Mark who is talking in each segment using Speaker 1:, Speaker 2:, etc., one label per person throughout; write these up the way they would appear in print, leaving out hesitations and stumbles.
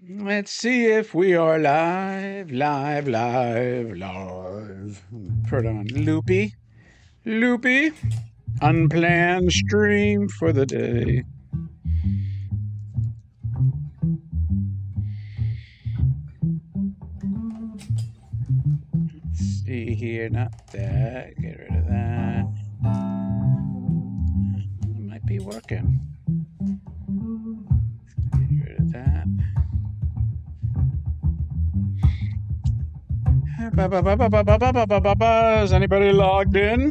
Speaker 1: Let's see if we are live. Put on loopy. Unplanned stream for the day. Let's see here, not that. Get rid of that. It might be working. Get rid of that. Is anybody logged in?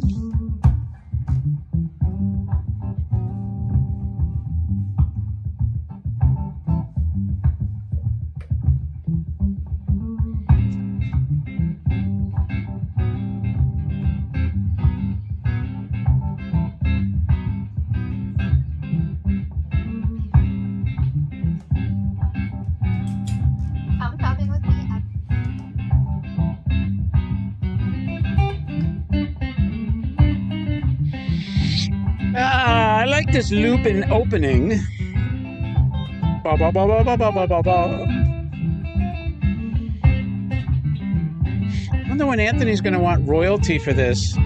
Speaker 1: I like this loop in opening. I wonder when Anthony's going to want royalty for this.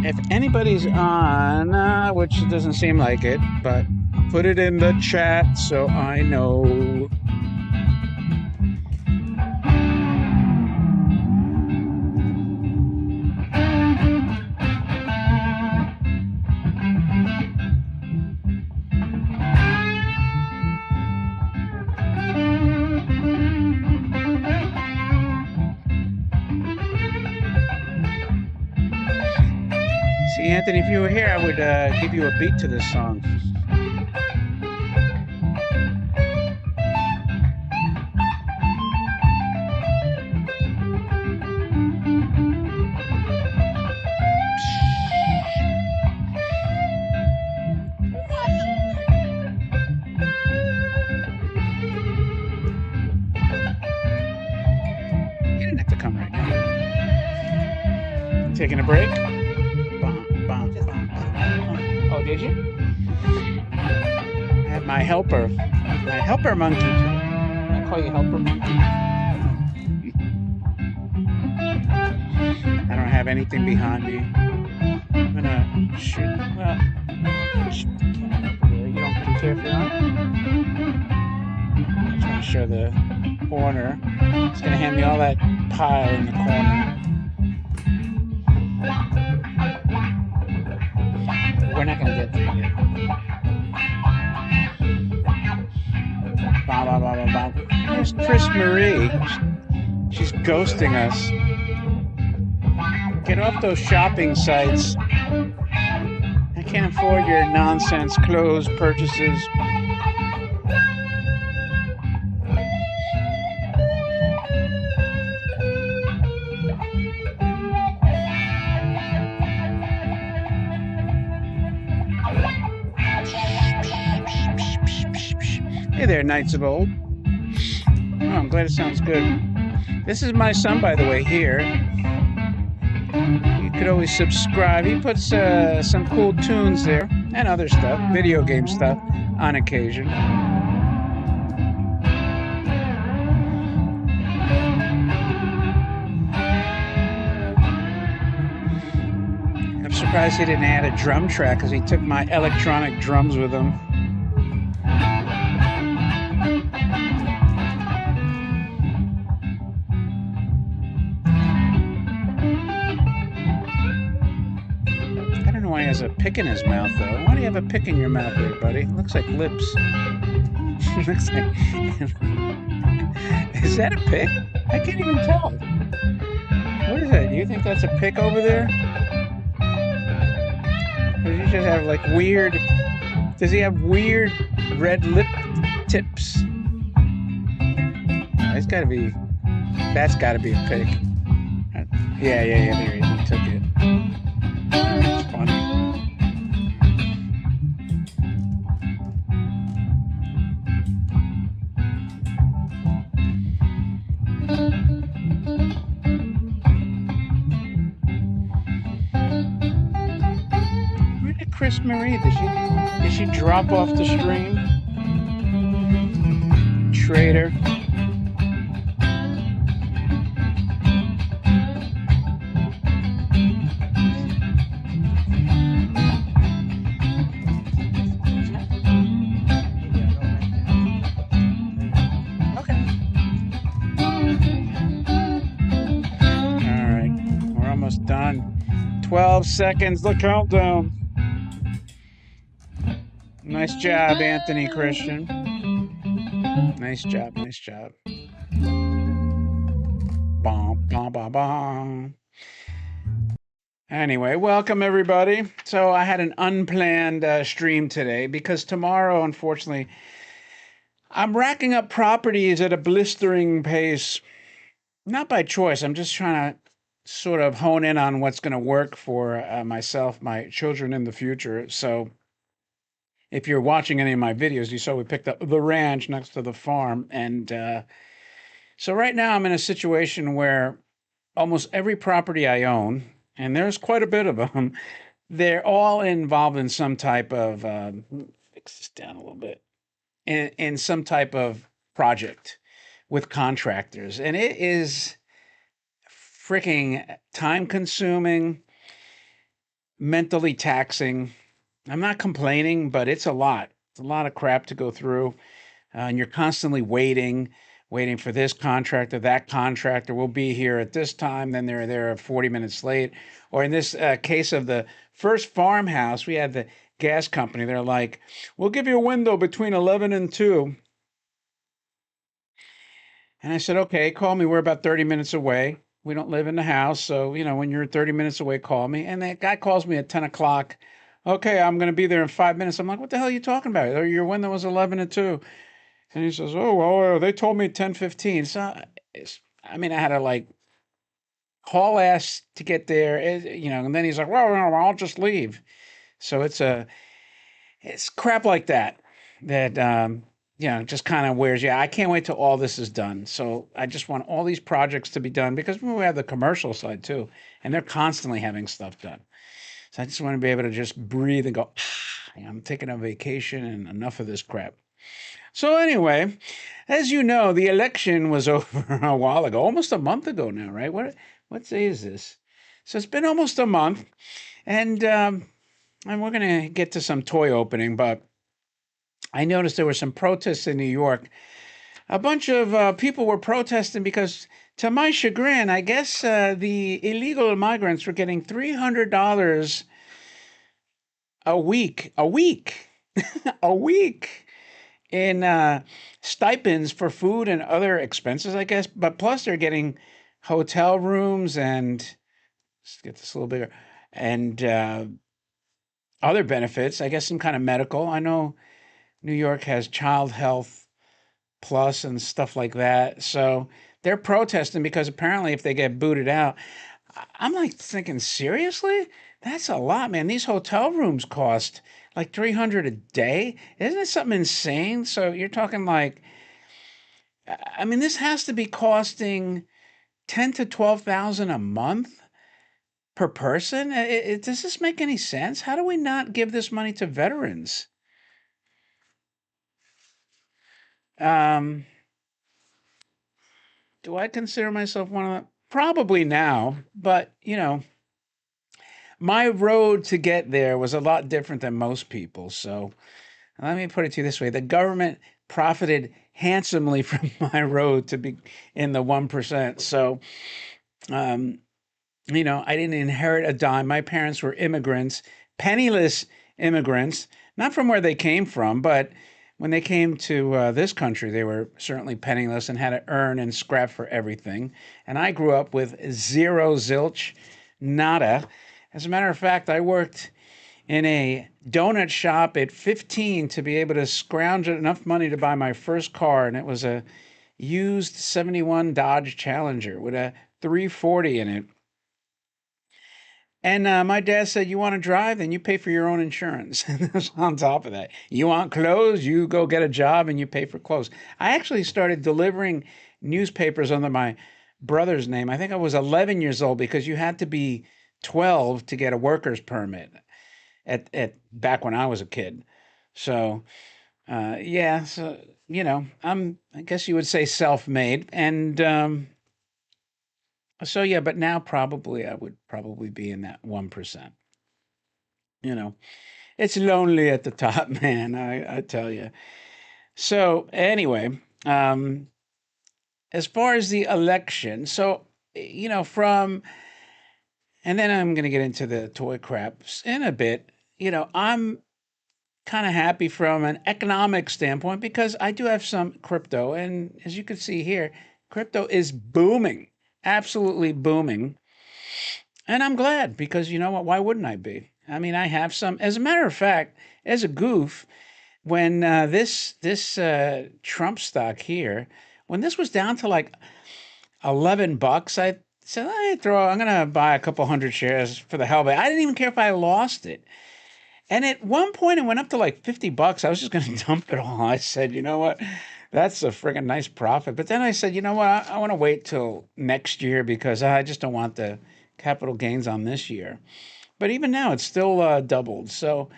Speaker 1: If anybody's on, which doesn't seem like it, but put it in the chat so I know. See, Anthony, if you were here, I would give you a beat to this song. You didn't have to come right now. Taking a break? Oh, did you? I had my helper monkey. I call you helper monkey. I don't have anything behind me. I'm gonna shoot. Well, you don't really care for that. I'm trying to show the corner. It's gonna hand me all that pile in the corner. We're not gonna get there yet. There's Chris Marie. She's ghosting us. Get off those shopping sites. I can't afford your nonsense clothes purchases. Hey there, Knights of Old. Oh, I'm glad it sounds good. This is my son, by the way, here. You could always subscribe. He puts some cool tunes there and other stuff, video game stuff, on occasion. I'm surprised he didn't add a drum track because he took my electronic drums with him. Why he has a pick in his mouth, though. Why do you have a pick in your mouth there, buddy? It looks like lips. Looks like... Is that a pick? I can't even tell. What is that? Do you think that's a pick over there? Or does he just have like weird... Does he have weird red lip tips? It's gotta be... That's gotta be a pick. Yeah, there he is. He took it. It's funny. Chris Marie? Did she drop off the stream? Traitor. Okay. All right. We're almost done. 12 seconds. The countdown. Nice job, Anthony Christian. Nice job. Nice job. Bom, bom, bom, bom. Anyway, welcome everybody. So I had an unplanned stream today because tomorrow, unfortunately, I'm racking up properties at a blistering pace. Not by choice. I'm just trying to sort of hone in on what's going to work for myself, my children in the future. So if you're watching any of my videos, you saw we picked up the ranch next to the farm. And so right now I'm in a situation where almost every property I own, and there's quite a bit of them, they're all involved in some type of, fix this down a little bit, in some type of project with contractors. And it is freaking time consuming, mentally taxing. I'm not complaining, but it's a lot. It's a lot of crap to go through. And you're constantly waiting for this contractor, that contractor will be here at this time. Then they're there 40 minutes late. Or in this case of the first farmhouse, we had the gas company. They're like, we'll give you a window between 11 and 2. And I said, okay, call me. We're about 30 minutes away. We don't live in the house. So, when you're 30 minutes away, call me. And that guy calls me at 10 o'clock. Okay, I'm going to be there in 5 minutes. I'm like, what the hell are you talking about? Your window was 11 to 2. And he says, oh, well, they told me 10:15. So, I mean, I had to like haul ass to get there, and then he's like, well, no, I'll just leave. So it's crap like that just kind of wears you. I can't wait till all this is done. So I just want all these projects to be done because we have the commercial side too, and they're constantly having stuff done. So I just want to be able to just breathe and go, I'm taking a vacation and enough of this crap. So anyway, as you know, the election was over a while ago, almost a month ago now, right? What day is this? So it's been almost a month, and we're gonna get to some toy opening, but I noticed there were some protests in New York. A bunch of people were protesting because, to my chagrin, I guess the illegal migrants were getting $300 a week, a week in stipends for food and other expenses, I guess. But plus, they're getting hotel rooms and let's get this a little bigger and other benefits. I guess some kind of medical. I know New York has child health plus and stuff like that. So they're protesting because apparently, if they get booted out, I'm like thinking, seriously? That's a lot, man. These hotel rooms cost like 300 a day. Isn't it something insane? So you're talking like, I mean, this has to be costing 10 to 12,000 a month per person. Does this make any sense? How do we not give this money to veterans? Um, do I consider myself one of them? Probably now, but my road to get there was a lot different than most people. So let me put it to you this way: the government profited handsomely from my road to be in the 1%. So, um, I didn't inherit a dime. My parents were immigrants, penniless immigrants, not from where they came from, but when they came to this country, they were certainly penniless and had to earn and scrap for everything. And I grew up with zero zilch, nada. As a matter of fact, I worked in a donut shop at 15 to be able to scrounge enough money to buy my first car, and it was a used 71 Dodge Challenger with a 340 in it. And my dad said, you want to drive? Then you pay for your own insurance. On top of that, you want clothes? You go get a job and you pay for clothes. I actually started delivering newspapers under my brother's name. I think I was 11 years old because you had to be 12 to get a worker's permit. at back when I was a kid. So yeah, so I guess you would say self-made, and so yeah, but now probably I would probably be in that 1%. You know, it's lonely at the top, man. I tell you. So anyway, um, as far as the election, so from and then I'm going to get into the toy craps in a bit. I'm kind of happy from an economic standpoint because I do have some crypto, and as you can see here, crypto is booming, absolutely booming. And I'm glad because you know what? Why wouldn't I be? I mean, I have some. As a matter of fact, as a goof, when this Trump stock here, when this was down to like $11, I said, I'm gonna buy a couple hundred shares for the hell of it. I didn't even care if I lost it. And at one point, it went up to like $50. I was just gonna dump it all. I said, you know what? That's a friggin' nice profit. But then I said, you know what? I want to wait till next year because I just don't want the capital gains on this year. But even now, it's still doubled. So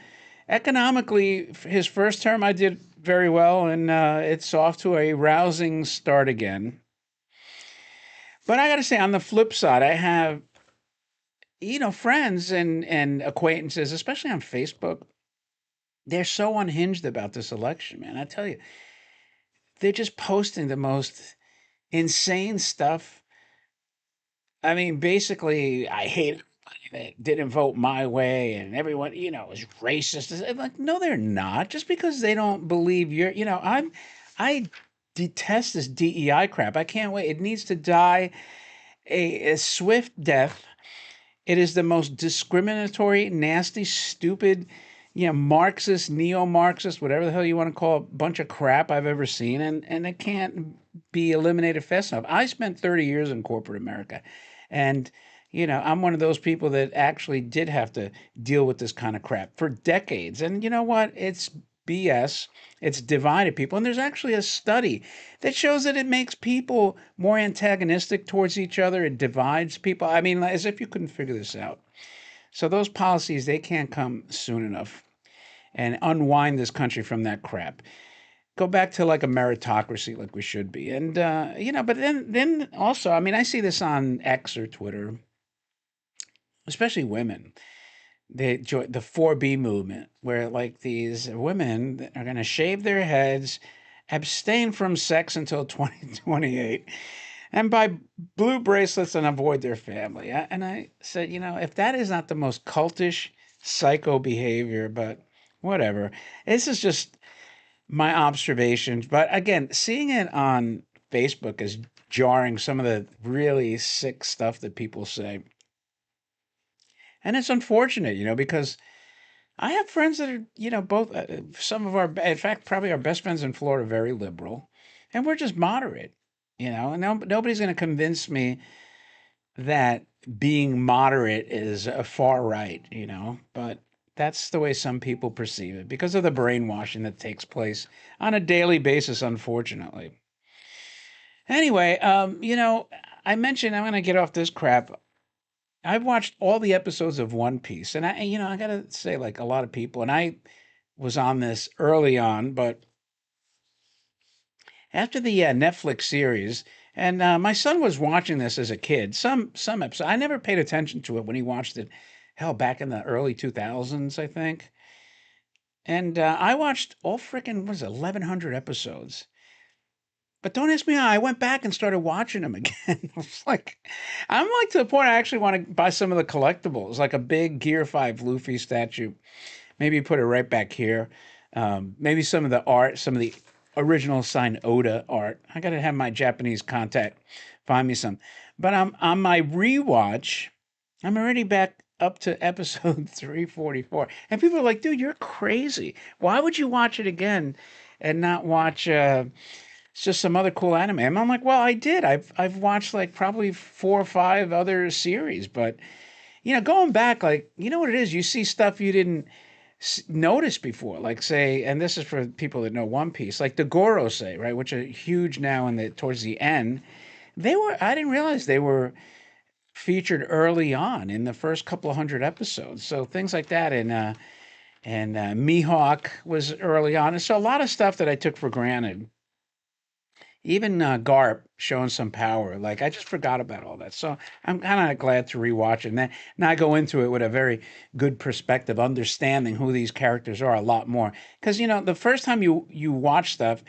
Speaker 1: economically, his first term, I did very well, and it's off to a rousing start again. But I got to say, on the flip side, I have friends and acquaintances, especially on Facebook. They're so unhinged about this election, man. I tell you, they're just posting the most insane stuff. I mean, basically, I hate that didn't vote my way, and everyone, is racist. It's like, no, they're not. Just because they don't believe I detest this DEI crap. I can't wait. It needs to die a swift death. It is the most discriminatory, nasty, stupid, Marxist, neo-Marxist, whatever the hell you want to call it, bunch of crap I've ever seen, and it can't be eliminated fast enough. I spent 30 years in corporate America, and I'm one of those people that actually did have to deal with this kind of crap for decades. And you know what? It's BS. It's divided people. And there's actually a study that shows that it makes people more antagonistic towards each other. It divides people. I mean, as if you couldn't figure this out. So those policies, they can't come soon enough and unwind this country from that crap. Go back to like a meritocracy like we should be. And but then also, I mean, I see this on X or Twitter, especially women. They join the 4B movement, where like these women that are going to shave their heads, abstain from sex until 2028, and buy blue bracelets and avoid their family. And I said, if that is not the most cultish, psycho behavior, but whatever. This is just my observations. But again, seeing it on Facebook is jarring, some of the really sick stuff that people say. And it's unfortunate, because I have friends that are, both some of our, in fact, probably our best friends in Florida, are very liberal, and we're just moderate, and nobody's going to convince me that being moderate is a far right, but that's the way some people perceive it because of the brainwashing that takes place on a daily basis, unfortunately. Anyway, I mentioned I'm going to get off this crap. I've watched all the episodes of One Piece, and I gotta say, like a lot of people, and I was on this early on, but after the Netflix series, and my son was watching this as a kid. Some episode, I never paid attention to it when he watched it. Hell, back in the early 2000s, I think. And I watched all freaking was it, 1,100 episodes. But don't ask me how. I went back and started watching them again. I was like, I'm like to the point I actually want to buy some of the collectibles, like a big Gear 5 Luffy statue. Maybe put it right back here. Maybe some of the art, some of the original signed Oda art. I got to have my Japanese contact find me some. But on my rewatch, I'm already back up to episode 344. And people are like, dude, you're crazy. Why would you watch it again and not watch it's just some other cool anime? And I'm like, well, I did. I've watched like probably 4 or 5 other series, but going back, like what it is. You see stuff you didn't notice before, like say, and this is for people that know One Piece, like the Gorosei, right, which are huge now in the towards the end. I didn't realize they were featured early on in the first couple of hundred episodes. So things like that, and and Mihawk was early on. And so a lot of stuff that I took for granted, even Garp showing some power. Like I just forgot about all that. So I'm kind of glad to rewatch it. And then now I go into it with a very good perspective, understanding who these characters are a lot more. Because the first time you watch stuff,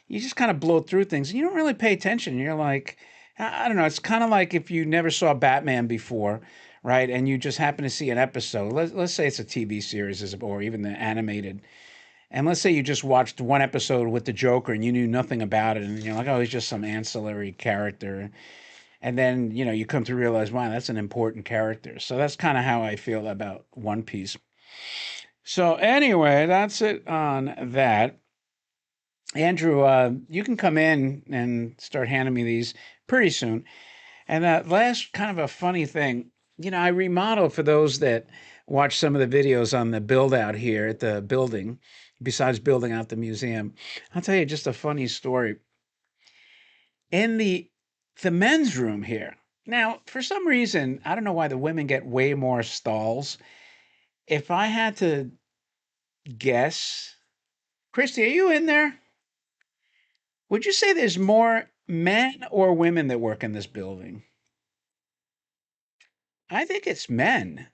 Speaker 1: you just kind of blow through things and you don't really pay attention. You're like, I don't know. It's kind of like if you never saw Batman before, right? And you just happen to see an episode. Let's say it's a TV series or even the animated. And let's say you just watched one episode with the Joker and you knew nothing about it, and you're like, oh, he's just some ancillary character. And then, you come to realize, wow, that's an important character. So that's kind of how I feel about One Piece. So anyway, that's it on that. Andrew, you can come in and start handing me these pretty soon. And that last kind of a funny thing, I remodeled for those that watch some of the videos on the build out here at the building, besides building out the museum. I'll tell you just a funny story. In the men's room here. Now, for some reason, I don't know why the women get way more stalls. If I had to guess, Christy, are you in there? Would you say there's more men or women that work in this building? I think it's men.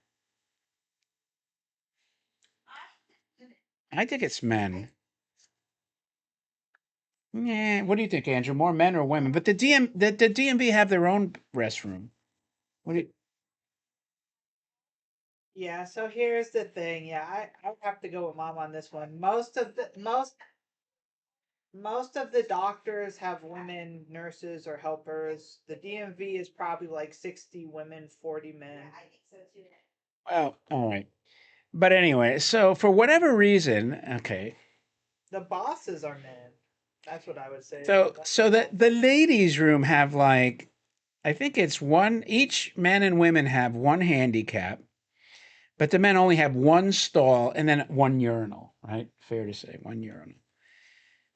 Speaker 1: I think it's men. Yeah. What do you think, Andrew? More men or women? But the DMV have their own restroom. What do you,
Speaker 2: Yeah, so here's the thing. Yeah, I would have to go with mom on this one. Most of the doctors have women nurses or helpers. The DMV is probably like 60 women, 40 men. Yeah, I think so too.
Speaker 1: well, all right. But anyway, so for whatever reason, okay.
Speaker 2: The bosses are men. That's what I would say.
Speaker 1: So
Speaker 2: That's
Speaker 1: so
Speaker 2: the
Speaker 1: the ladies' room have like I think it's one each men and women have one handicap, but the men only have one stall and then one urinal, right? Fair to say, one urinal.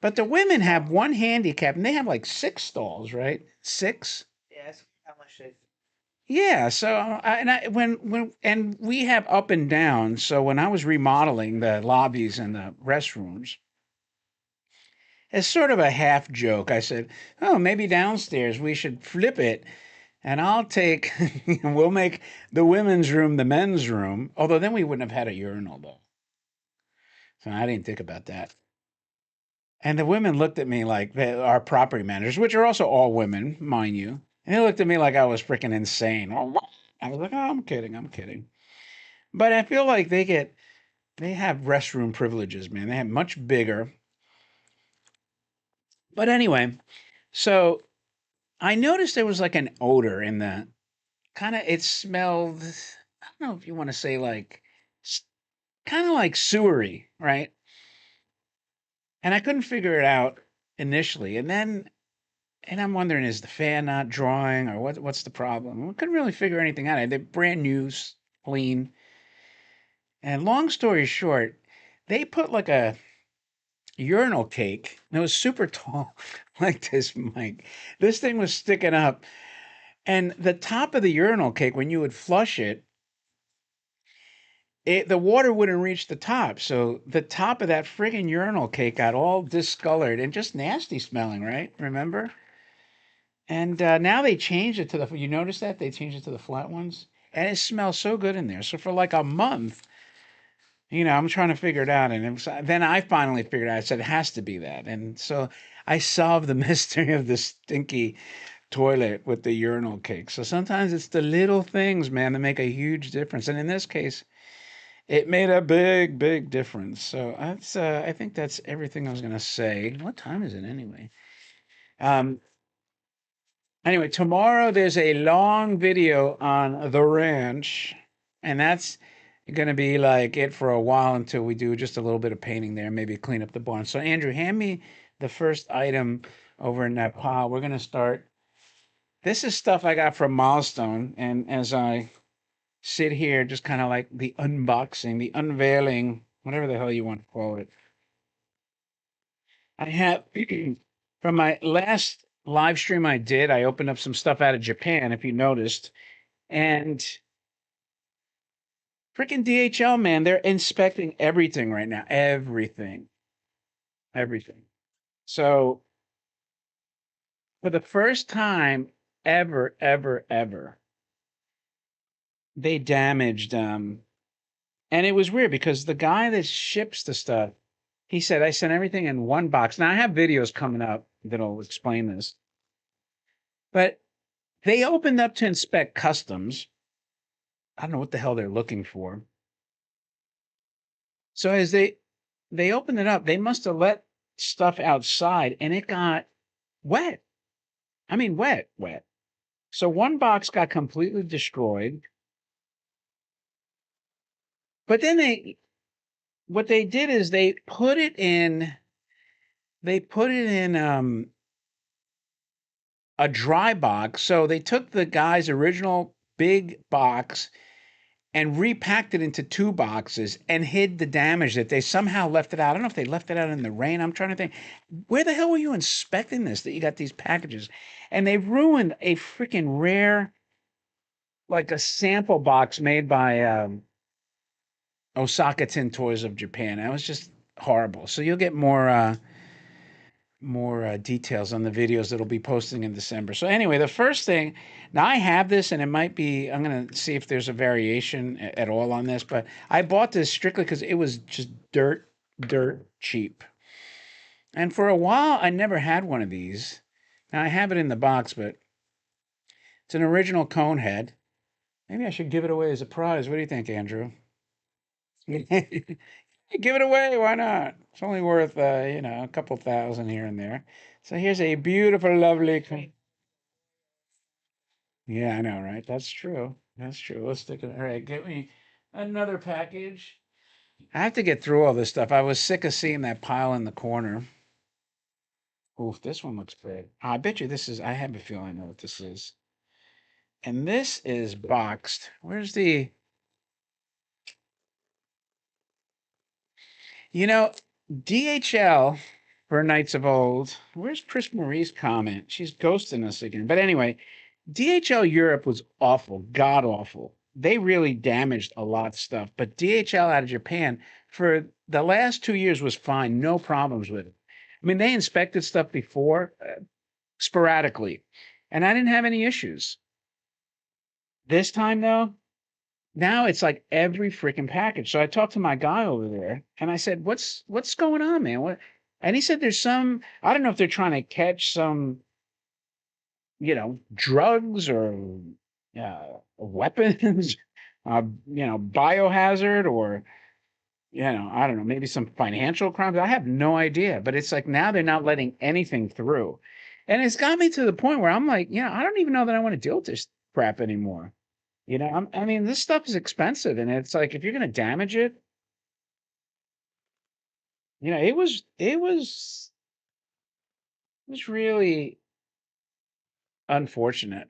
Speaker 1: But the women have one handicap and they have like six stalls, right? Six?
Speaker 2: yeah, it's how much they
Speaker 1: Yeah, so when and we have up and down. So when I was remodeling the lobbies and the restrooms, as sort of a half joke, I said, "Oh, maybe downstairs we should flip it, and I'll take, we'll make the women's room the men's room. Although then we wouldn't have had a urinal though. So I didn't think about that." And the women looked at me like our property managers, which are also all women, mind you, and they looked at me like I was freaking insane. I was like, "Oh, I'm kidding, I'm kidding." But I feel like they have restroom privileges, man. They have much bigger. But anyway, so I noticed there was like an odor in the kind of it smelled. I don't know if you want to say like kind of like sewery, right? And I couldn't figure it out initially, and I'm wondering is the fan not drawing or what's the problem? I couldn't really figure anything out. They're brand new, clean, and long story short, they put like a urinal cake. And it was super tall, like this, Mike. This thing was sticking up. And the top of the urinal cake, when you would flush it, the water wouldn't reach the top. So the top of that friggin' urinal cake got all discolored and just nasty smelling, right? Remember? And now they changed it to you notice that? They changed it to the flat ones? And it smells so good in there. So for like a month, I'm trying to figure it out. And then I finally figured out, I said, it has to be that. And so I solved the mystery of the stinky toilet with the urinal cake. So sometimes it's the little things, man, that make a huge difference. And in this case, it made a big, big difference. So I think that's everything I was gonna say. What time is it anyway? Um, anyway, tomorrow there's a long video on the ranch, and that's gonna be like it for a while until we do just a little bit of painting there, maybe clean up the barn. So Andrew, hand me the first item over in that pile. We're gonna start. This is stuff I got from Milestone, and as I sit here, just kind of like the unboxing, the unveiling, whatever the hell you want to call it. I have from my last live stream I did, I opened up some stuff out of Japan, if you noticed, and Freaking DHL, man, they're inspecting everything right now. Everything. Everything. So for the first time ever, ever, ever, they damaged and it was weird because the guy that ships the stuff, he said, I sent everything in one box. Now I have videos coming up that'll explain this. But they opened up to inspect customs. I don't know what the hell they're looking for. So as they opened it up, they must have let stuff outside and it got wet. I mean wet, wet. So one box got completely destroyed. But then they what they did is they put it in a dry box. So they took the guy's original big box and repacked it into two boxes and hid the damage that they somehow left it out. I don't know if they left it out in the rain. I'm trying to think, where the hell were you inspecting this that you got these packages? And they ruined a freaking rare, like a sample box made by Osaka Tin Toys of Japan. That was just horrible. So you'll get more details on the videos that'll be posting in December. So anyway, the first thing, now I have this and it might be, I'm going to see if there's a variation at all on this, but I bought this strictly because it was just dirt cheap. And for a while, I never had one of these. Now I have it in the box, but it's an original cone head. Maybe I should give it away as a prize. What do you think, Andrew? Give it away. Why not? It's only worth, a couple thousand here and there. So here's a beautiful, lovely. Yeah, I know, right? That's true. That's true. Let's stick it. All right, get me another package. I have to get through all this stuff. I was sick of seeing that pile in the corner. Oof, this one looks big. I bet you this is, I have a feeling I know what this is. And this is boxed. Where's the, you know, DHL for Knights of Old. Where's Chris Marie's comment? She's ghosting us again. But anyway, DHL Europe was awful, god awful. They really damaged a lot of stuff. But DHL out of Japan for the last 2 years was fine, no problems with it. I mean, they inspected stuff before sporadically, and I didn't have any issues. This time, though, now it's like every freaking package. So I talked to my guy over there, and I said, "What's going on, man? What?" And he said, "There's some. I don't know if they're trying to catch some drugs or weapons, biohazard, or I don't know, maybe some financial crimes. I have no idea, but it's like now they're not letting anything through, and it's got me to the point where I'm like, I don't even know that I want to deal with this crap anymore. I mean, this stuff is expensive, and it's like if you're going to damage it, it was really unfortunate.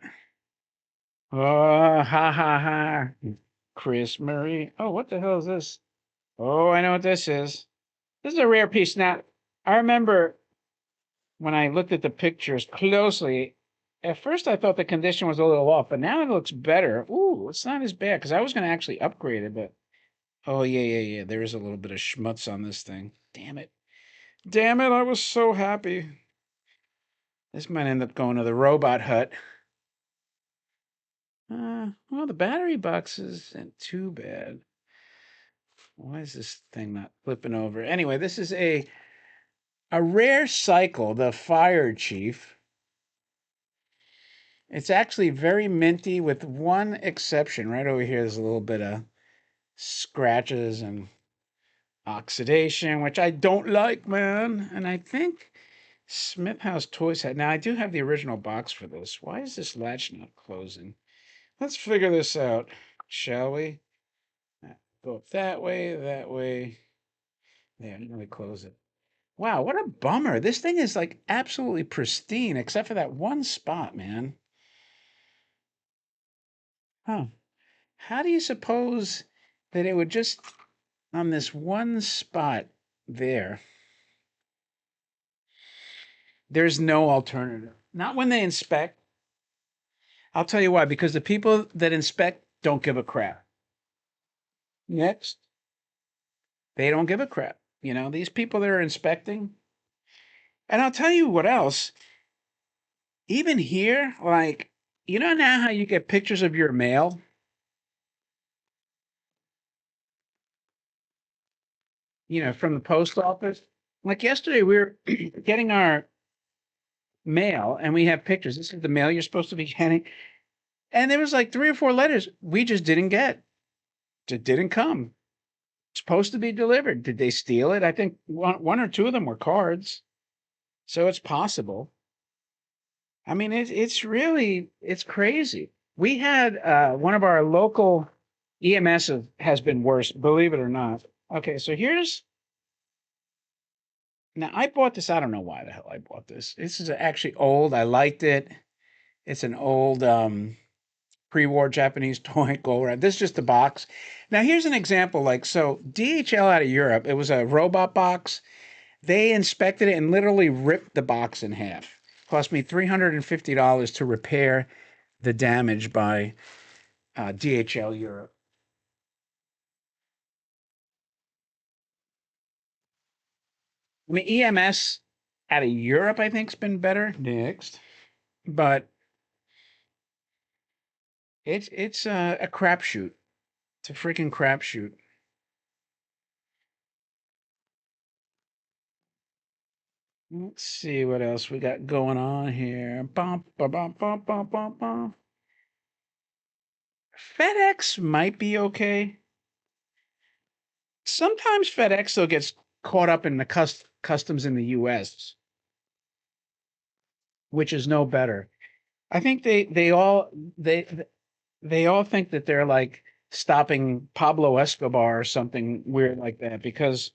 Speaker 1: Oh, ha ha ha. Chris Murray. Oh, what the hell is this? Oh, I know what this is. This is a rare piece. Now, I remember when I looked at the pictures closely, at first I thought the condition was a little off, but now it looks better. Ooh, it's not as bad because I was going to actually upgrade it, but oh, yeah, yeah, yeah. There is a little bit of schmutz on this thing. Damn it. Damn it. I was so happy. This might end up going to the robot hut. Well, the battery box isn't too bad. Why is this thing not flipping over? Anyway, this is a rare cycle, the Fire Chief. It's actually very minty with one exception. Right over here, there's a little bit of scratches and oxidation, which I don't like, man. And I think Smith House Toys had. Now, I do have the original box for this. Why is this latch not closing? Let's figure this out, shall we? Go up that way, that way. There, let me close it. Wow, what a bummer. This thing is like absolutely pristine, except for that one spot, man. Huh. How do you suppose that it would just on this one spot there? There's no alternative. Not when they inspect. I'll tell you why, because the people that inspect don't give a crap. Next, they don't give a crap. These people that are inspecting. And I'll tell you what else. Even here, like, now how you get pictures of your mail, from the post office? Like yesterday, we were getting our mail and we have pictures. This is the mail you're supposed to be getting. And there was like 3 or 4 letters we just didn't get. It didn't come. It's supposed to be delivered. Did they steal it? I think one or two of them were cards. So it's possible. I mean, it's really it's crazy. We had one of our local EMS has been worse, believe it or not. Okay, so here's now I bought this. I don't know why the hell I bought this. This is actually old. I liked it. It's an old pre-war Japanese toy go around. This is just a box. Now here's an example. Like so, DHL out of Europe. It was a robot box. They inspected it and literally ripped the box in half. Cost me $350 to repair the damage by DHL Europe. I mean, EMS out of Europe, I think, has been better. Next, but it's a crapshoot. It's a freaking crapshoot. Let's see what else we got going on here. Bum, bum, bum, bum, bum, bum, bum. FedEx might be okay. Sometimes FedEx though gets caught up in the customs in the U.S., which is no better. I think they all think that they're like stopping Pablo Escobar or something weird like that because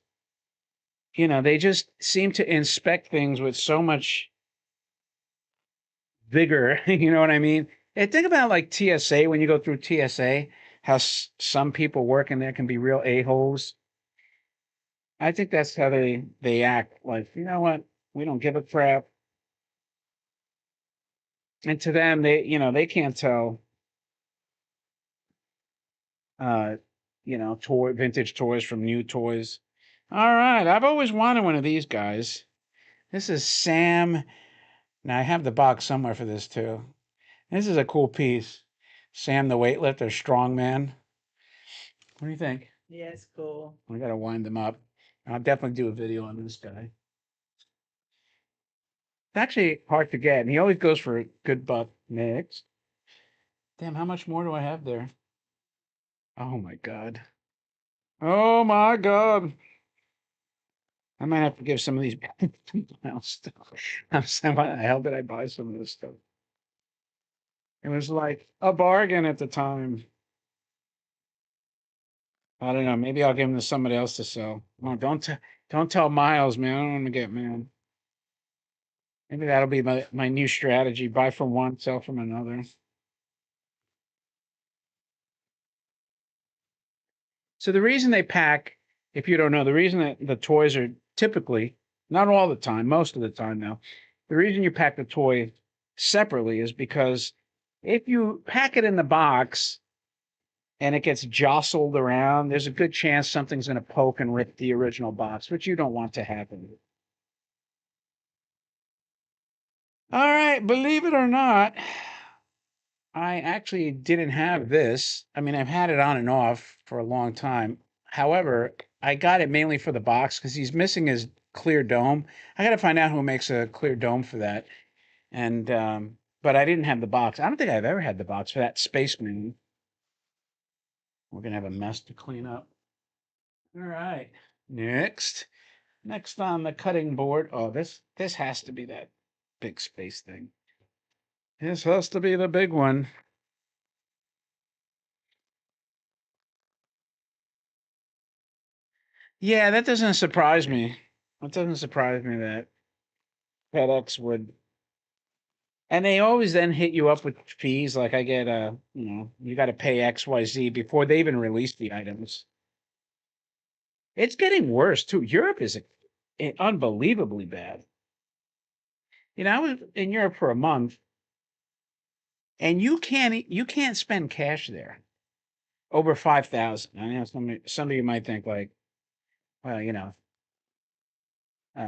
Speaker 1: they just seem to inspect things with so much vigor. You know what I mean? And think about like TSA when you go through TSA, how some people working there can be real a-holes. I think that's how they act. Like, you know what? We don't give a crap. And to them, they can't tell, uh, vintage toys from new toys. All right, I've always wanted one of these guys. This is Sam. Now I have the box somewhere for this too. This is a cool piece. Sam the weightlifter, strongman. What do you think?
Speaker 2: Yeah, it's cool.
Speaker 1: We gotta wind them up. I'll definitely do a video on this guy. It's actually hard to get, and he always goes for a good buck. Next. Damn, how much more do I have there? Oh my god. Oh my god. I might have to give some of these stuff. I'm saying, why the hell did I buy some of this stuff? It was like a bargain at the time. I don't know. Maybe I'll give them to somebody else to sell. Oh, don't tell Miles, man. I don't want to get mad. Maybe that'll be my new strategy: buy from one, sell from another. So the reason they pack, if you don't know, the reason that the toys are typically, not all the time, most of the time now, the reason you pack the toy separately is because if you pack it in the box and it gets jostled around, there's a good chance something's going to poke and rip the original box, which you don't want to happen. All right, believe it or not, I actually didn't have this. I mean, I've had it on and off for a long time. However, I got it mainly for the box because he's missing his clear dome. I got to find out who makes a clear dome for that. And but I didn't have the box. I don't think I've ever had the box for that spaceman. We're gonna have a mess to clean up. All right. Next on the cutting board. Oh, this has to be that big space thing. This has to be the big one. Yeah, that doesn't surprise me. It doesn't surprise me that FedEx would, and they always then hit you up with fees. Like I get you got to pay XYZ before they even release the items. It's getting worse too. Europe is unbelievably bad. I was in Europe for a month, and you can't spend cash there. over 5,000. I know some of you might think like, well, I don't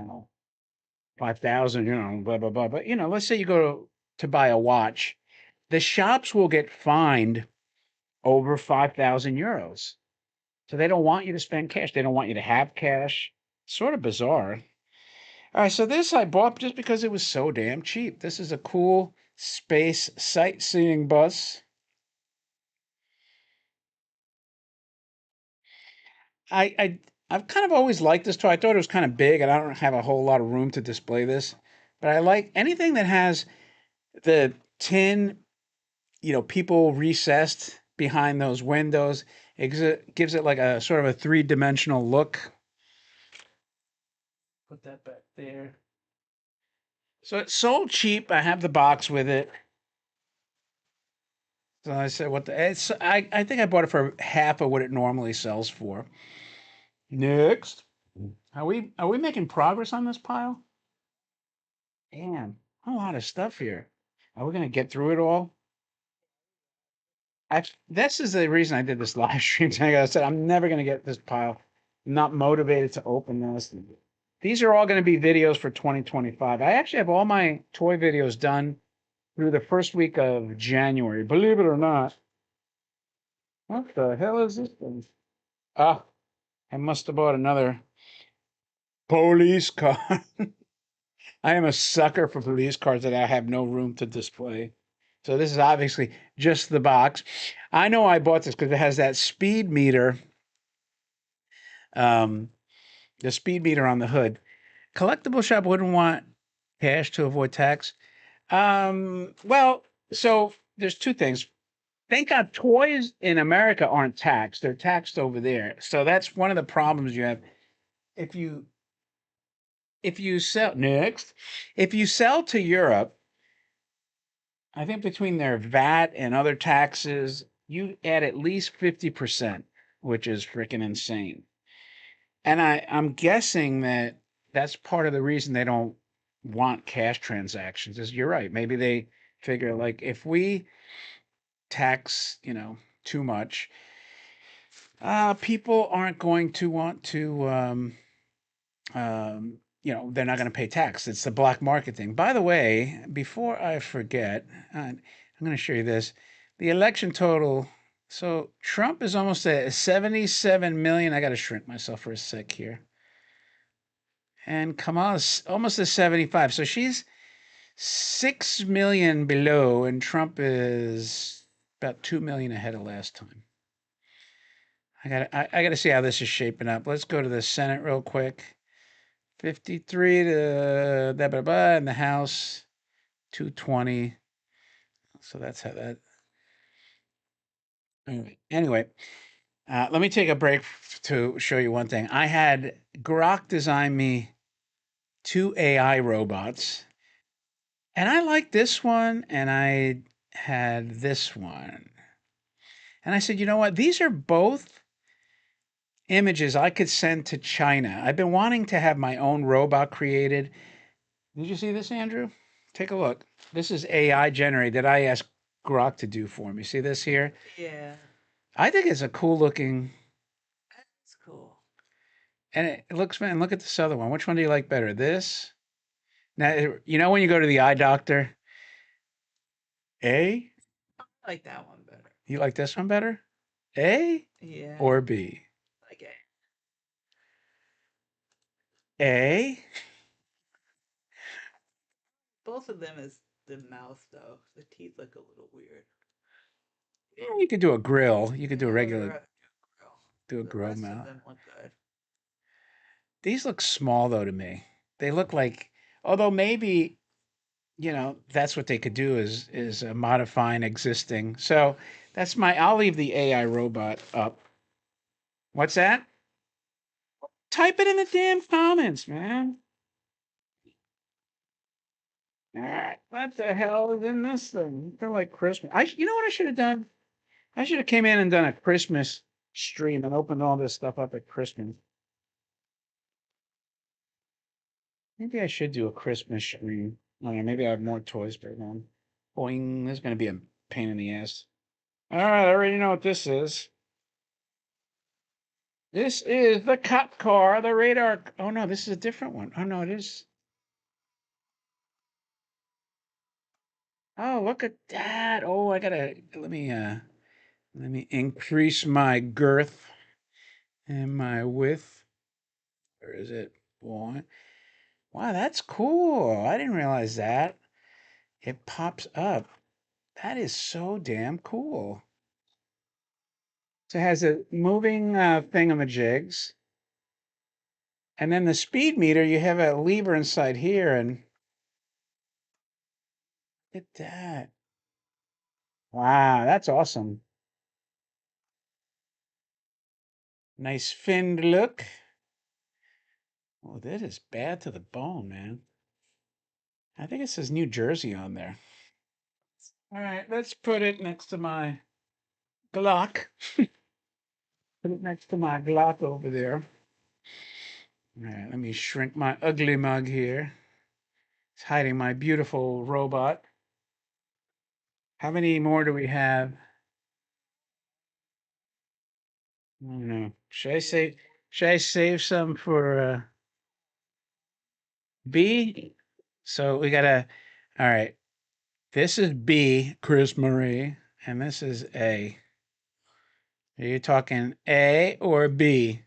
Speaker 1: know, 5,000, blah blah blah. But let's say you go to buy a watch, the shops will get fined over 5,000 euros. So they don't want you to spend cash. They don't want you to have cash. Sort of bizarre. All right, so this I bought just because it was so damn cheap. This is a cool space sightseeing bus. I, I I've kind of always liked this toy. I thought it was kind of big, and I don't have a whole lot of room to display this. But I like anything that has the tin, people recessed behind those windows. It gives it like a sort of a three-dimensional look. Put that back there. So it's sold cheap. I have the box with it. So I said, "What the?" I think I bought it for half of what it normally sells for. Next, are we making progress on this pile? Damn, a lot of stuff here. Are we gonna get through it all? This is the reason I did this live stream tonight. I said I'm never gonna get this pile. I'm not motivated to open this. These are all going to be videos for 2025. I actually have all my toy videos done through the first week of January. Believe it or not. What the hell is this thing? Ah, I must have bought another police car. I am a sucker for police cars that I have no room to display. So this is obviously just the box. I know I bought this because it has that speed meter, um, the speed meter on the hood. Collectible shop wouldn't want cash to avoid tax. Well, so there's two things. Thank God toys in America aren't taxed. They're taxed over there. So that's one of the problems you have. If you if you sell to Europe, I think between their VAT and other taxes, you add at least 50%, which is freaking insane. And I'm guessing that that's part of the reason they don't want cash transactions. Is you're right. Maybe they figure like if we tax, too much, people aren't going to want to, they're not going to pay tax. It's the black market thing. By the way, before I forget, I'm going to show you this. The election total. So Trump is almost at 77 million. I got to shrink myself for a sec here. And Kamala's almost at 75. So she's 6 million below, and Trump is about 2 million ahead of last time. I gotta see how this is shaping up. Let's go to the Senate real quick. 53 to blah blah blah in the House, 220. So that's how that. Anyway, let me take a break to show you one thing. I had Grok design me two AI robots, and I like this one, and I had this one. And I said, you know what? These are both images I could send to China. I've been wanting to have my own robot created. Did you see this, Andrew? Take a look. This is AI generated that I asked Grok to do for me. See this here?
Speaker 2: Yeah,
Speaker 1: I think it's a cool looking,
Speaker 2: that's cool.
Speaker 1: and it looks, man, look at this other one. Which one do you like better? This? Now, when you go to the eye doctor, A?
Speaker 2: I like that one better.
Speaker 1: You like this one better? A
Speaker 2: Yeah,
Speaker 1: or B?
Speaker 2: like it.
Speaker 1: A?
Speaker 2: Both of them is the mouth though. The teeth look a little weird.
Speaker 1: Yeah, you could do a grill. You could do a
Speaker 2: Yeah,
Speaker 1: regular, do a
Speaker 2: the
Speaker 1: grill
Speaker 2: rest of
Speaker 1: mount.
Speaker 2: them look good.
Speaker 1: These look small though to me. They look like, although maybe that's what they could do is modify an existing. So that's my. I'll leave the AI robot up. What's that? Type it in the damn comments, man. All right, what the hell is in this thing? They're like Christmas. You know what I should have done? I should have came in and done a Christmas stream and opened all this stuff up at Christmas. Maybe I should do a Christmas stream. I don't know, maybe I have more toys by then. Boing, this is gonna be a pain in the ass. All right, I already know what this is. This is the cop car, the radar. Oh no, this is a different one. Oh no, it is. Oh, look at that. Oh, I gotta let me increase my girth and my width. Where is it? One. Wow, that's cool. I didn't realize that. It pops up. That is so damn cool. So it has a moving thingamajigs. And then the speed meter, you have a lever inside here, and look at that. Wow, that's awesome. Nice finned look. Oh, that is bad to the bone, man. I think it says New Jersey on there. All right, let's put it next to my Glock. Put it next to my Glock over there. All right, let me shrink my ugly mug here. It's hiding my beautiful robot. How many more do we have? I don't know. Should I save some for B? So we gotta all right. This is B, Chris Marie, and this is A. Are you talking A or B?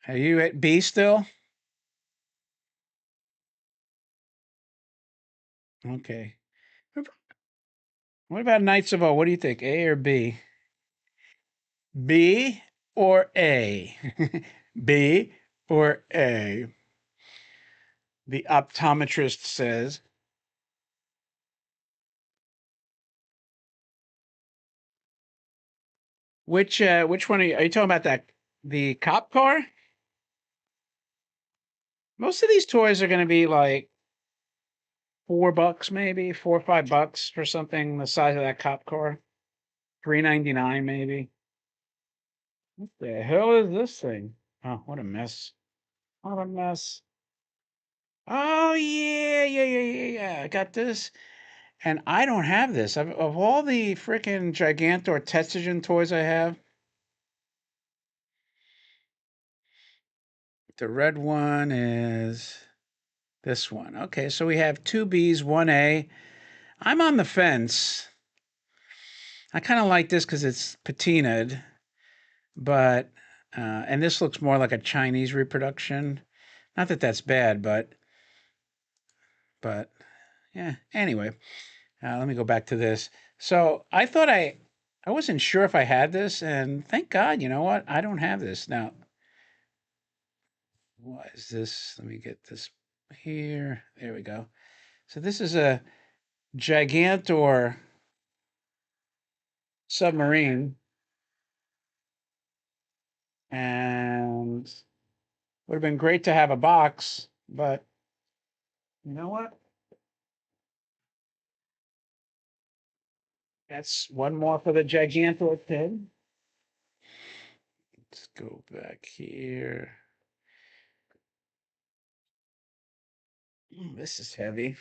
Speaker 1: Are you at B still? Okay. What about Knights of O? What do you think? A or B? B or A? B or A? The optometrist says. Which one are you talking about that the cop car? Most of these toys are going to be like $4 maybe, 4 or 5 bucks for something the size of that cop car. 3.99 maybe. What the hell is this thing? Oh, what a mess. What a mess. Oh yeah, yeah, yeah, yeah, yeah. I got this. And I don't have this. Of all the freaking Gigantor Tetsugen toys I have, the red one is this one. Okay, so we have two Bs, one A. I'm on the fence. I kind of like this because it's patinaed, but and this looks more like a Chinese reproduction. Not that that's bad, but yeah. Anyway, let me go back to this. So I thought I wasn't sure if I had this, and thank God, you know what? I don't have this now. What is this? Let me get this here. There we go. So this is a Gigantor submarine, and would have been great to have a box, but you know what? That's one more for the Gigantor pin. Let's go back here. This is heavy.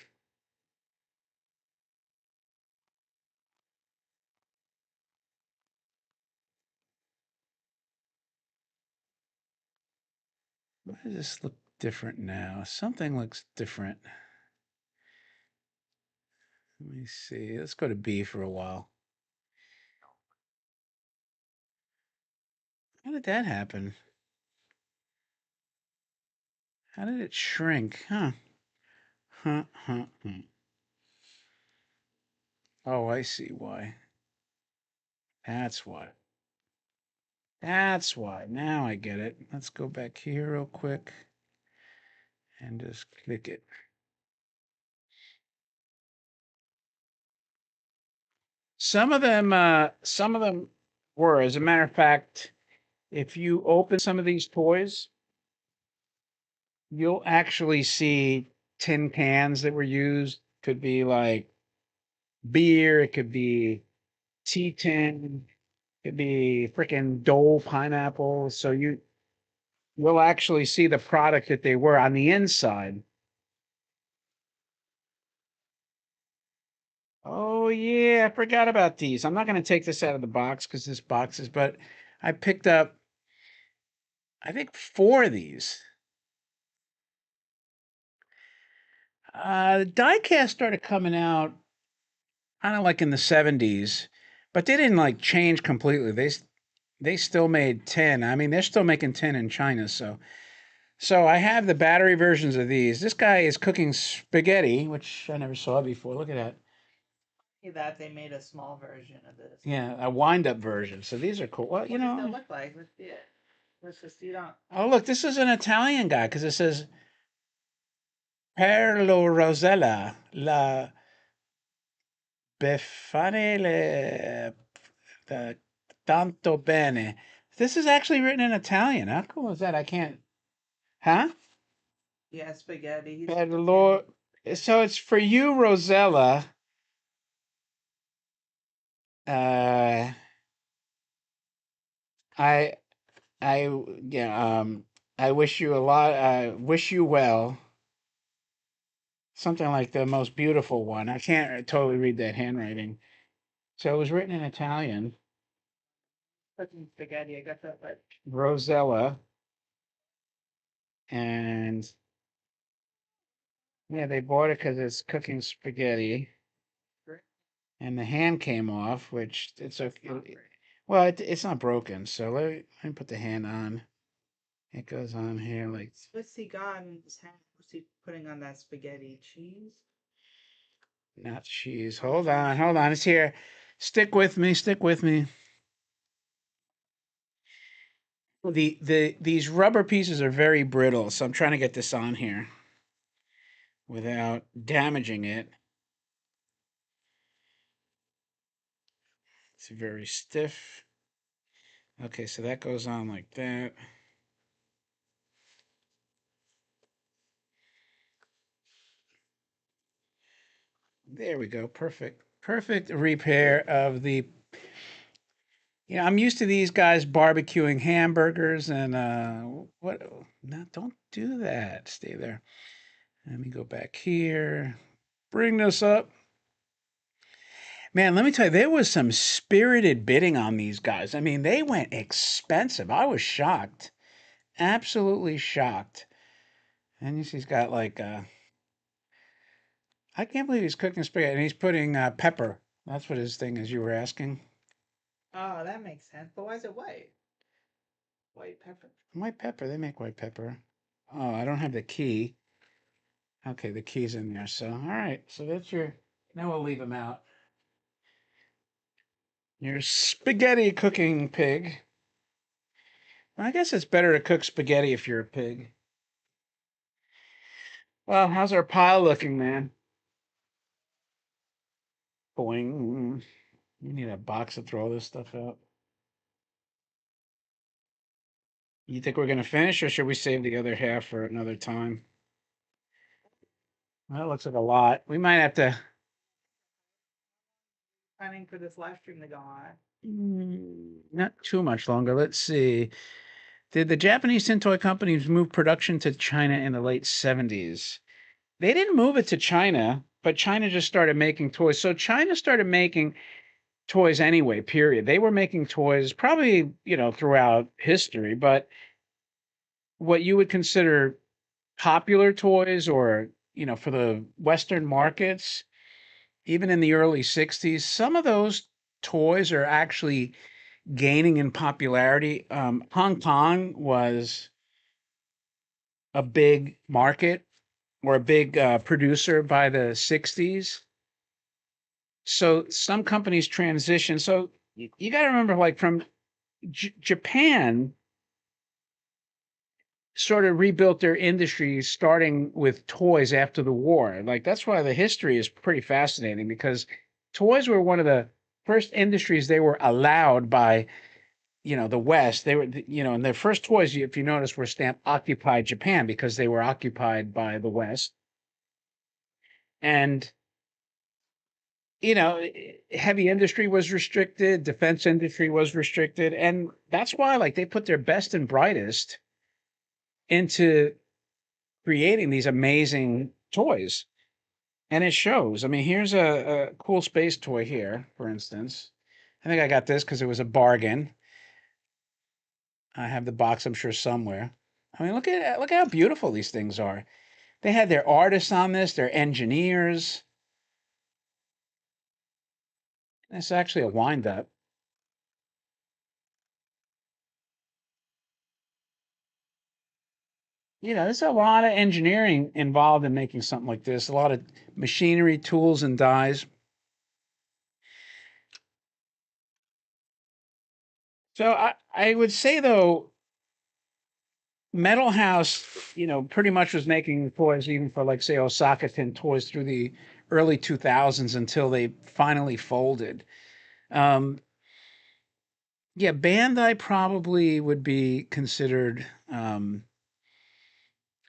Speaker 1: Why does this look different now? Something looks different. Let me see. Let's go to B for a while. How did that happen? How did it shrink? Huh. Huh, huh, huh. Oh, I see why. That's why. That's why. Now I get it. Let's go back here real quick and just click it. Some of them were. As a matter of fact, if you open some of these toys, you'll actually see tin cans that were used. Could be like beer, it could be tea tin, it could be freaking Dole pineapple. So you'll actually see the product that they were on the inside. Oh Oh yeah, I forgot about these. I'm not going to take this out of the box because this box is, but I picked up, I think, four of these. The diecast started coming out kind of like in the 70s, but they didn't like change completely. They still made tin. I mean, they're still making tin in China, so I have the battery versions of these. This guy is cooking spaghetti, which I never saw before. Look at that.
Speaker 2: That they made a small version of this.
Speaker 1: Yeah, a wind-up version. So these are cool. Well,
Speaker 2: What does that look like? Let's see it. Let's just see it on.
Speaker 1: Oh, look, this is an Italian guy because it says Per lo Rosella, la Befane tanto bene. This is actually written in Italian. How cool is that? I can't. Huh?
Speaker 2: Yeah, spaghetti. He's
Speaker 1: Per lo. So it's for you, Rosella. Uh, I, yeah. I wish you a lot. I wish you well. Something like the most beautiful one. I can't totally read that handwriting. So it was written in Italian.
Speaker 2: cooking spaghetti. I got that right.
Speaker 1: Rosella. And yeah, they bought it because it's cooking spaghetti. And the hand came off, which it's okay. Well, it's not broken. So let me put the hand on. It goes on here like
Speaker 2: What's he got in his hand? What's he putting on that spaghetti? Cheese?
Speaker 1: not cheese. Hold on. It's here. Stick with me. Stick with me. These rubber pieces are very brittle, so I'm trying to get this on here without damaging it. It's very stiff. Okay, so that goes on like that. There we go. Perfect. Perfect repair of the. I'm used to these guys barbecuing hamburgers and what? No, don't do that. Stay there. Let me go back here. Bring this up. Man, let me tell you, there was some spirited bidding on these guys. I mean, they went expensive. I was shocked. Absolutely shocked. And you see, he's got like, I can't believe he's cooking spaghetti and he's putting pepper. That's what his thing is, you were asking.
Speaker 2: Oh, that makes sense. But why is it white? White pepper.
Speaker 1: White pepper, they make white pepper. Oh, I don't have the key. Okay, the key's in there. So, all right. So that's your, now we'll leave him out. Your spaghetti cooking pig. Well, I guess it's better to cook spaghetti if you're a pig. Well, how's our pile looking, man? Boing. You need a box to throw all this stuff out. You think we're going to finish, or should we save the other half for another time? Well, it looks like a lot. We might have to.
Speaker 2: Planning for this live stream to go on.
Speaker 1: Not too much longer. Let's see. Did the Japanese tin toy companies move production to China in the late 70s? They didn't move it to China, but China just started making toys. So China started making toys anyway, period. They were making toys probably, throughout history, but what you would consider popular toys or, for the Western markets, even in the early 60s, some of those toys are actually gaining in popularity. Hong Kong was a big market or a big producer by the 60s. So some companies transition. So you got to remember, like from Japan sort of rebuilt their industry starting with toys after the war. Like that's why the history is pretty fascinating because toys were one of the first industries they were allowed by, the West. They were, and their first toys, if you notice, were stamped occupied Japan because they were occupied by the West. And, heavy industry was restricted, defense industry was restricted. And that's why, like, they put their best and brightest into creating these amazing toys. And it shows. I mean, here's a cool space toy here, for instance. I think I got this because it was a bargain. I have the box, I'm sure, somewhere. I mean, look at how beautiful these things are. They had their artists on this, their engineers. It's actually a wind up. There's a lot of engineering involved in making something like this. A lot of machinery, tools, and dies. So I would say though, Metal House, pretty much was making toys even for like say Osaka Tin toys through the early 2000s until they finally folded. Um, yeah, Bandai probably would be considered.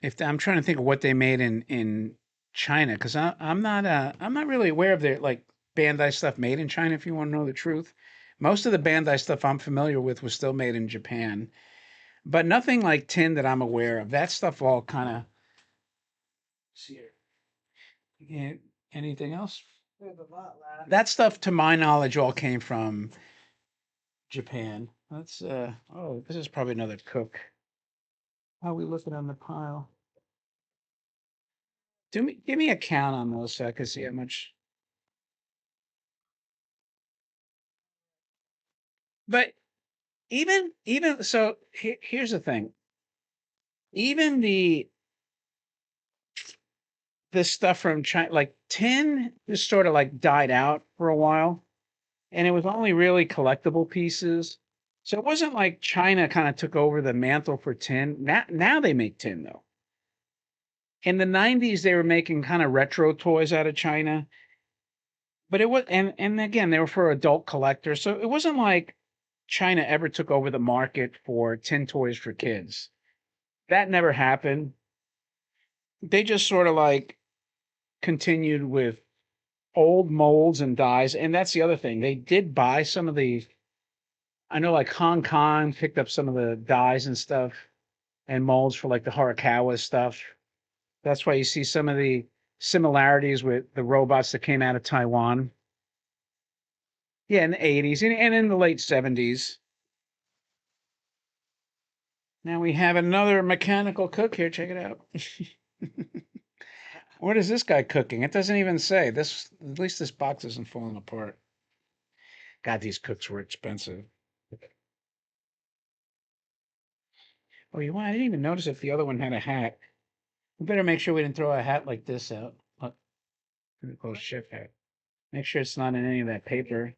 Speaker 1: If I'm trying to think of what they made in China, because I'm not really aware of their like Bandai stuff made in China. If you want to know the truth, most of the Bandai stuff I'm familiar with was still made in Japan, but nothing like tin that I'm aware of. That stuff all kind of. See yeah, anything else?
Speaker 2: There's a lot left.
Speaker 1: That stuff, to my knowledge, all came from Japan. That's oh, this is probably another cook. How are we looking on the pile? Give me a count on those so I can see how much. But even so, here's the thing. Even the stuff from China, like tin, just sort of like died out for a while, and it was only really collectible pieces. So it wasn't like China kind of took over the mantle for tin. Now they make tin though. In the 90s, they were making kind of retro toys out of China, but it was and again they were for adult collectors. So it wasn't like China ever took over the market for tin toys for kids. That never happened. They just sort of like continued with old molds and dies. And that's the other thing. They did buy some of the, I know like Hong Kong picked up some of the dies and stuff and molds for like the Horikawa stuff. That's why you see some of the similarities with the robots that came out of Taiwan. Yeah, in the 80s and in the late 70s. Now we have another mechanical cook here. Check it out. What is this guy cooking? It doesn't even say. This at least this box isn't falling apart. God, these cooks were expensive. Oh, you know what? I didn't even notice if the other one had a hat. We better make sure we didn't throw a hat like this out. Look, pretty close chef hat. Make sure it's not in any of that paper.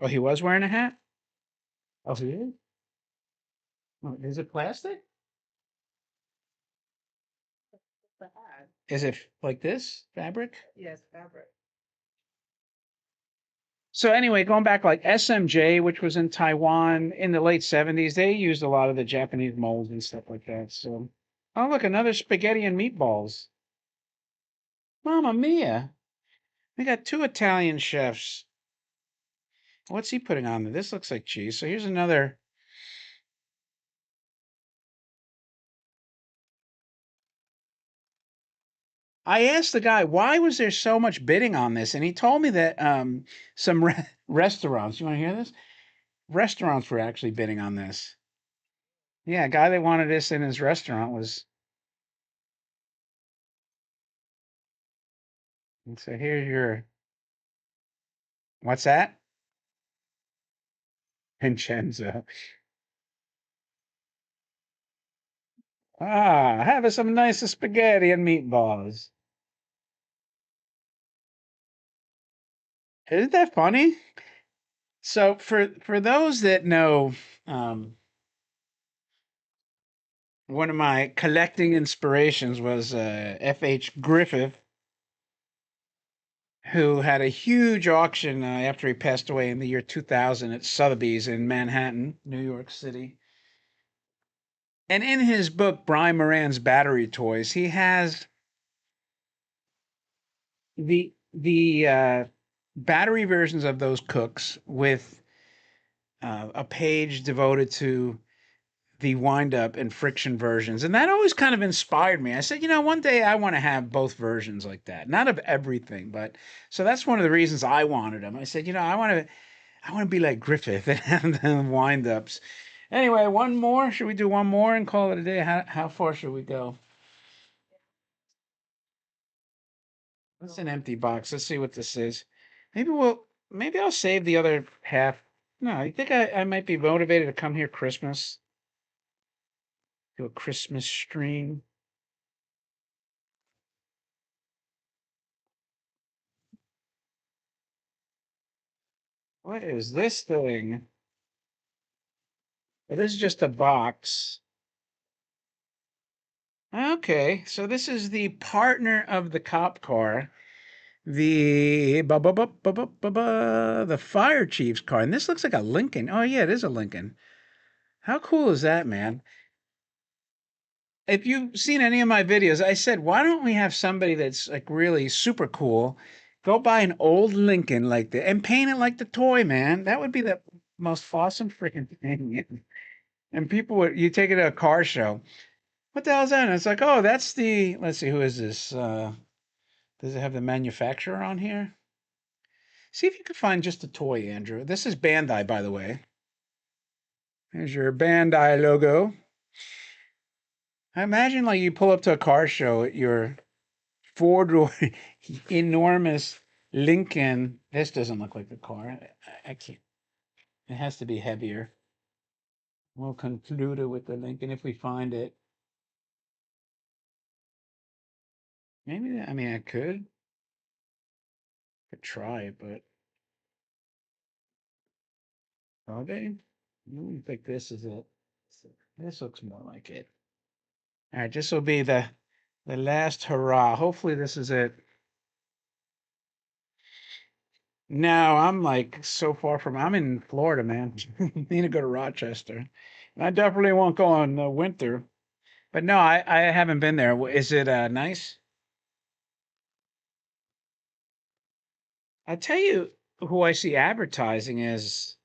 Speaker 1: Oh, he was wearing a hat? Oh, he is? Oh, is it plastic?
Speaker 2: The hat.
Speaker 1: Is it like this fabric?
Speaker 2: Yes, fabric.
Speaker 1: So anyway, going back like SMJ, which was in Taiwan in the late 70s, they used a lot of the Japanese molds and stuff like that. So, oh, look, another spaghetti and meatballs. Mamma mia. We got two Italian chefs. What's he putting on there? This looks like cheese. So here's another. I asked the guy, why was there so much bidding on this? And he told me that some restaurants, you want to hear this? Restaurants were actually bidding on this. Yeah, a guy that wanted this in his restaurant was. And so here's your. What's that? Vincenzo. Ah, having some nice spaghetti and meatballs. Isn't that funny? So for those that know, um, one of my collecting inspirations was F.H. Griffith, who had a huge auction after he passed away in the year 2000 at Sotheby's in Manhattan, New York City. And in his book, Brian Moran's Battery Toys, he has the battery versions of those cooks with a page devoted to the wind up and friction versions. And that always kind of inspired me. I said, one day I want to have both versions like that. Not of everything, but so that's one of the reasons I wanted them. I said, I want to be like Griffith and have the wind ups. Anyway, one more. Should we do one more and call it a day? How far should we go? That's an empty box. Let's see what this is. Maybe I'll save the other half. No, I think I might be motivated to come here Christmas, do a Christmas stream. What is this thing? Oh, this is just a box. Okay, so this is the partner of the cop car, the fire chief's car, and this looks like a Lincoln. Oh yeah, it is a Lincoln. How cool is that, man? If you've seen any of my videos, I said, why don't we have somebody that's like really super cool go buy an old Lincoln like that and paint it like the toy, man? That would be the most awesome freaking thing. And people would, you take it to a car show. What the hell is that? And it's like, oh, that's the, let's see, who is this? Does it have the manufacturer on here? See if you can find just a toy, Andrew. This is Bandai, by the way. There's your Bandai logo. I imagine like you pull up to a car show at your four-door enormous Lincoln. This doesn't look like the car. I can't. It has to be heavier. We'll conclude it with the Lincoln if we find it. Maybe, I mean, I could try, but are they? I don't think this is it. This looks more like it. All right, this will be the last hurrah. Hopefully, this is it. No, I'm like so far from. I'm in Florida, man. Need to go to Rochester. And I definitely won't go in the winter. But no, I haven't been there. Is it nice? I tell you who I see advertising is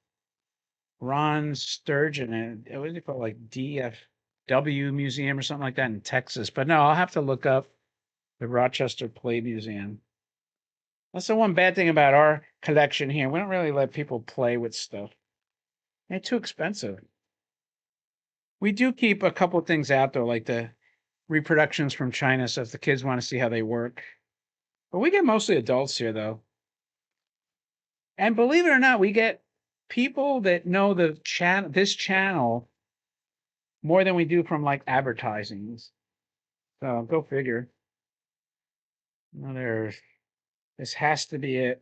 Speaker 1: Ron Sturgeon and what is it called, like DFW Museum or something like that in Texas. But no, I'll have to look up the Rochester Play Museum. That's the one bad thing about our collection here. We don't really let people play with stuff. They're too expensive. We do keep a couple things out though, like the reproductions from China, so if the kids want to see how they work. But we get mostly adults here though. And believe it or not, we get people that know the this channel more than we do from like advertisings. So go figure. There's this has to be it.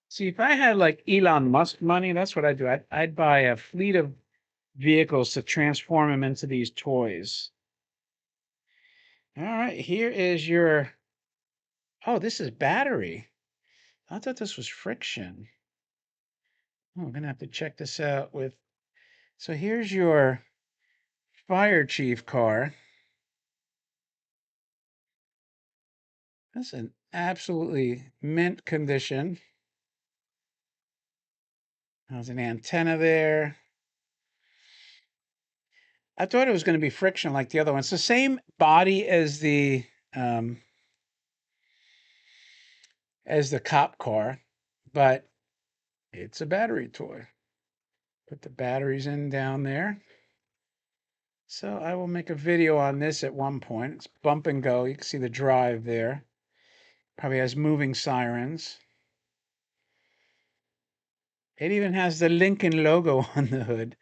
Speaker 1: See, if I had like Elon Musk money, that's what I'd do. I'd buy a fleet of vehicles to transform them into these toys. All right, here is your. Oh, this is battery. I thought this was friction. Oh, I'm gonna have to check this out with. So here's your fire chief car. That's an absolutely mint condition. There's an antenna there. I thought it was going to be friction like the other one. It's the same body um, as the cop car, but it's a battery toy. Put the batteries in down there. So I will make a video on this at one point. It's bump and go. You can see the drive there. Probably has moving sirens. It even has the Lincoln logo on the hood.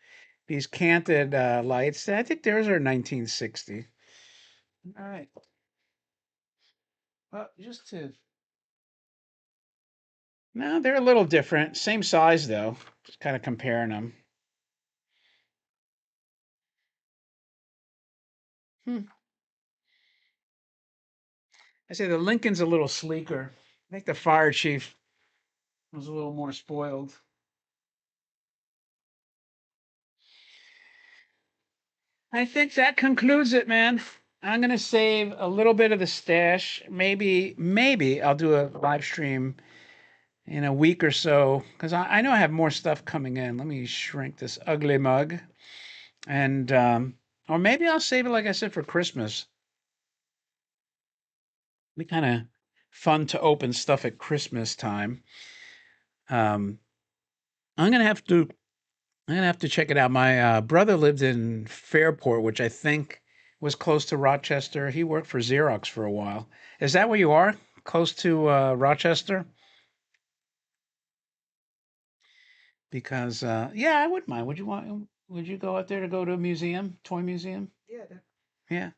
Speaker 1: These canted lights. I think theirs are 1960. All right. Well, just to. No, they're a little different. Same size though. Just kind of comparing them. Hmm. I say the Lincoln's a little sleeker. I think the fire chief was a little more spoiled. I think that concludes it, man. I'm gonna save a little bit of the stash. Maybe I'll do a live stream in a week or so, because I know I have more stuff coming in. Let me shrink this ugly mug, and or maybe I'll save it, like I said, for Christmas. Be kind of fun to open stuff at Christmas time. Um, I'm gonna have to I'm gonna have to check it out. My brother lived in Fairport, which I think was close to Rochester. He worked for Xerox for a while. Is that where you are? Close to Rochester? Because yeah, I wouldn't mind. Would you want? Would you go out there to go to a museum, toy museum?
Speaker 2: Yeah.
Speaker 1: Yeah.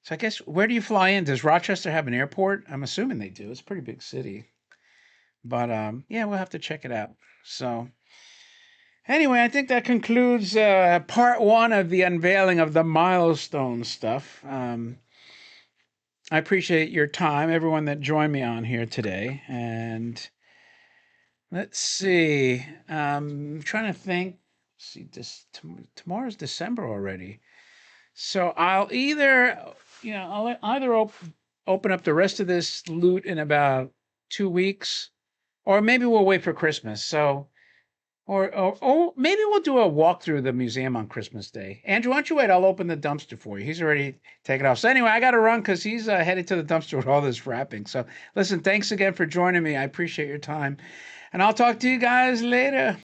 Speaker 1: So I guess where do you fly in? Does Rochester have an airport? I'm assuming they do. It's a pretty big city. But yeah, we'll have to check it out. So anyway, I think that concludes part one of the unveiling of the milestone stuff. I appreciate your time, everyone that joined me on here today. And let's see. I'm trying to think. Let's see, tomorrow's December already. So I'll I'll either open up the rest of this loot in about 2 weeks, or maybe we'll wait for Christmas. So, or maybe we'll do a walk through the museum on Christmas Day. Andrew, why don't you wait? I'll open the dumpster for you. He's already taken off. So anyway, I got to run because he's headed to the dumpster with all this wrapping. So listen, thanks again for joining me. I appreciate your time, and I'll talk to you guys later.